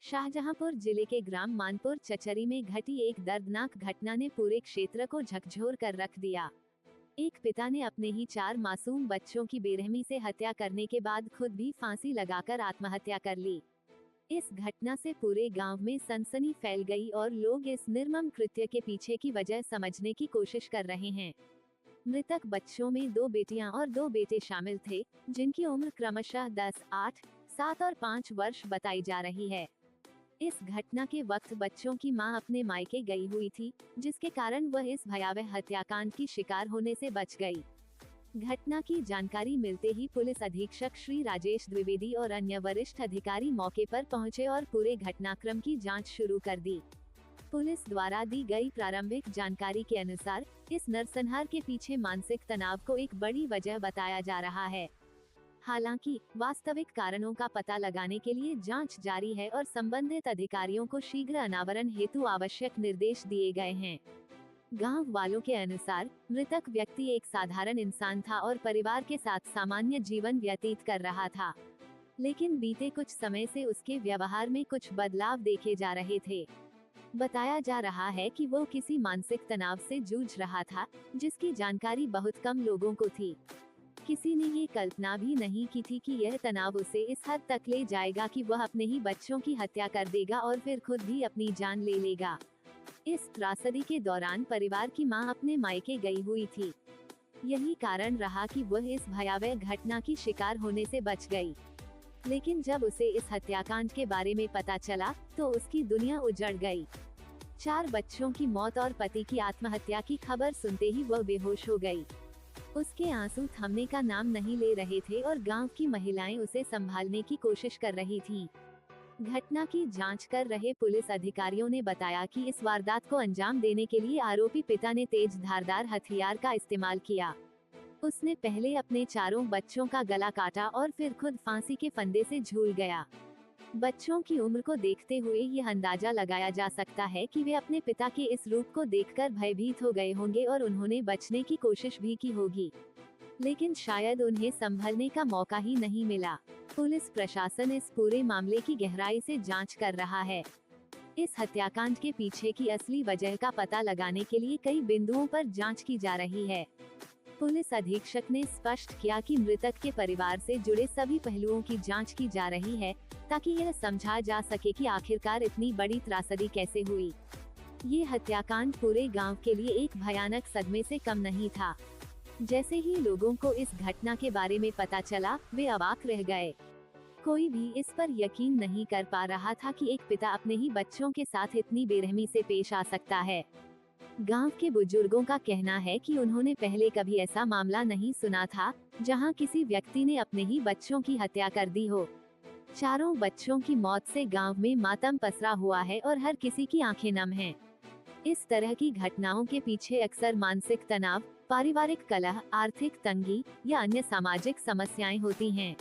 शाहजहांपुर जिले के ग्राम मानपुर चचरी में घटी एक दर्दनाक घटना ने पूरे क्षेत्र को झकझोर कर रख दिया। एक पिता ने अपने ही 4 मासूम बच्चों की बेरहमी से हत्या करने के बाद खुद भी फांसी लगाकर आत्महत्या कर ली। इस घटना से पूरे गांव में सनसनी फैल गई और लोग इस निर्मम कृत्य के पीछे की वजह समझने की कोशिश कर रहे हैं। मृतक बच्चों में 2 बेटियां और 2 बेटे शामिल थे, जिनकी उम्र क्रमशः 10, 8, 7 और 5 वर्ष बताई जा रही है। इस घटना के वक्त बच्चों की मां अपने मायके गई हुई थी, जिसके कारण वह इस भयावह हत्याकांड की शिकार होने से बच गई। घटना की जानकारी मिलते ही पुलिस अधीक्षक श्री राजेश द्विवेदी और अन्य वरिष्ठ अधिकारी मौके पर पहुंचे और पूरे घटनाक्रम की जांच शुरू कर दी। पुलिस द्वारा दी गई प्रारंभिक जानकारी के अनुसार इस नरसंहार के पीछे मानसिक तनाव को एक बड़ी वजह बताया जा रहा है। हालांकि वास्तविक कारणों का पता लगाने के लिए जांच जारी है और संबंधित अधिकारियों को शीघ्र अनावरण हेतु आवश्यक निर्देश दिए गए हैं। गांव वालों के अनुसार मृतक व्यक्ति एक साधारण इंसान था और परिवार के साथ सामान्य जीवन व्यतीत कर रहा था, लेकिन बीते कुछ समय से उसके व्यवहार में कुछ बदलाव देखे जा रहे थे। बताया जा रहा है कि वो किसी मानसिक तनाव से जूझ रहा था, जिसकी जानकारी बहुत कम लोगों को थी। किसी ने ये कल्पना भी नहीं की थी कि यह तनाव उसे इस हद तक ले जाएगा कि वह अपने ही बच्चों की हत्या कर देगा और फिर खुद भी अपनी जान ले लेगा। इस त्रासदी के दौरान परिवार की मां अपने मायके गई हुई थी। यही कारण रहा कि वह इस भयावह घटना की शिकार होने से बच गई। लेकिन जब उसे इस हत्याकांड के बारे में पता चला, तो उसकी दुनिया उजड़ गई। 4 बच्चों की मौत और पति की आत्महत्या की खबर सुनते ही वह बेहोश हो गई। उसके आंसू थमने का नाम नहीं ले रहे थे और गांव की महिलाएं उसे संभालने की कोशिश कर रही थीं। घटना की जांच कर रहे पुलिस अधिकारियों ने बताया कि इस वारदात को अंजाम देने के लिए आरोपी पिता ने तेज धारदार हथियार का इस्तेमाल किया। उसने पहले अपने 4 बच्चों का गला काटा और फिर खुद फांसी के फंदे से झूल गया। बच्चों की उम्र को देखते हुए यह अंदाजा लगाया जा सकता है कि वे अपने पिता के इस रूप को देखकर भयभीत हो गए होंगे और उन्होंने बचने की कोशिश भी की होगी, लेकिन शायद उन्हें संभलने का मौका ही नहीं मिला। पुलिस प्रशासन इस पूरे मामले की गहराई से जांच कर रहा है। इस हत्याकांड के पीछे की असली वजह का पता लगाने के लिए कई बिंदुओं पर जांच की जा रही है। पुलिस अधीक्षक ने स्पष्ट किया कि मृतक के परिवार से जुड़े सभी पहलुओं की जांच की जा रही है, ताकि यह समझा जा सके कि आखिरकार इतनी बड़ी त्रासदी कैसे हुई। ये हत्याकांड पूरे गांव के लिए एक भयानक सदमे से कम नहीं था। जैसे ही लोगों को इस घटना के बारे में पता चला, वे अवाक रह गए। कोई भी इस पर यकीन नहीं कर पा रहा था कि एक पिता अपने ही बच्चों के साथ इतनी बेरहमी से पेश आ सकता है। गांव के बुजुर्गों का कहना है कि उन्होंने पहले कभी ऐसा मामला नहीं सुना था, जहां किसी व्यक्ति ने अपने ही बच्चों की हत्या कर दी हो। 4 बच्चों की मौत से गांव में मातम पसरा हुआ है और हर किसी की आंखें नम हैं। इस तरह की घटनाओं के पीछे अक्सर मानसिक तनाव, पारिवारिक कलह, आर्थिक तंगी या अन्य सामाजिक समस्याएं होती हैं।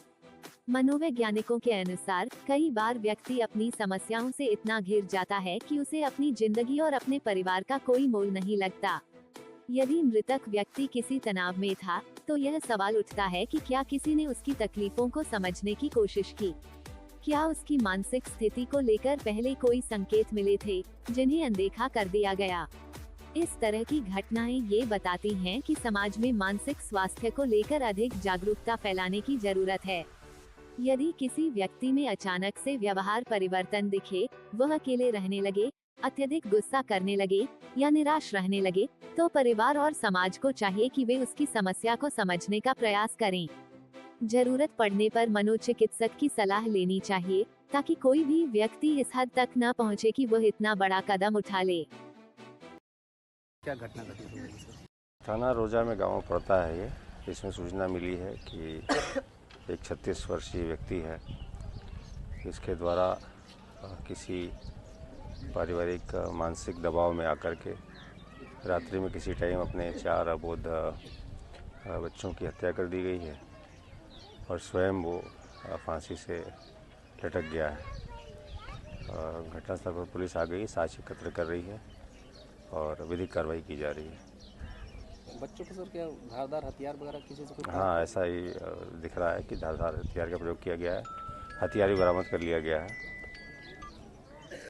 मनोवैज्ञानिकों के अनुसार कई बार व्यक्ति अपनी समस्याओं से इतना घिर जाता है कि उसे अपनी जिंदगी और अपने परिवार का कोई मोल नहीं लगता। यदि मृतक व्यक्ति किसी तनाव में था, तो यह सवाल उठता है कि क्या किसी ने उसकी तकलीफों को समझने की कोशिश की? क्या उसकी मानसिक स्थिति को लेकर पहले कोई संकेत मिले थे, जिन्हें अनदेखा कर दिया गया? इस तरह की घटनाएं ये बताती हैं कि समाज में मानसिक स्वास्थ्य को लेकर अधिक जागरूकता फैलाने की जरूरत है। यदि किसी व्यक्ति में अचानक से व्यवहार परिवर्तन दिखे, वह अकेले रहने लगे, अत्यधिक गुस्सा करने लगे या निराश रहने लगे, तो परिवार और समाज को चाहिए कि वे उसकी समस्या को समझने का प्रयास करें। जरूरत पड़ने पर मनोचिकित्सक की सलाह लेनी चाहिए, ताकि कोई भी व्यक्ति इस हद तक न पहुंचे कि वह इतना बड़ा कदम उठा ले। क्या घटना घटी हुई है? थाना रोजा में गांव पड़ता है ये। इसमें सूचना मिली है कि एक 36 वर्षीय व्यक्ति है, इसके द्वारा किसी पारिवारिक मानसिक दबाव में आकर के रात्रि में किसी टाइम अपने 4 अबोध बच्चों की हत्या कर दी गई है और स्वयं वो फांसी से लटक गया है। घटनास्थल पर पुलिस आ गई, साक्ष्य एकत्र कर रही है और विधिक कार्रवाई की जा रही है। बच्चों को सर क्या धारदार हथियार वगैरह किसी से कोई? हाँ, ऐसा ही दिख रहा है कि धारदार हथियार का प्रयोग किया गया है। हथियार भी बरामद कर लिया गया है।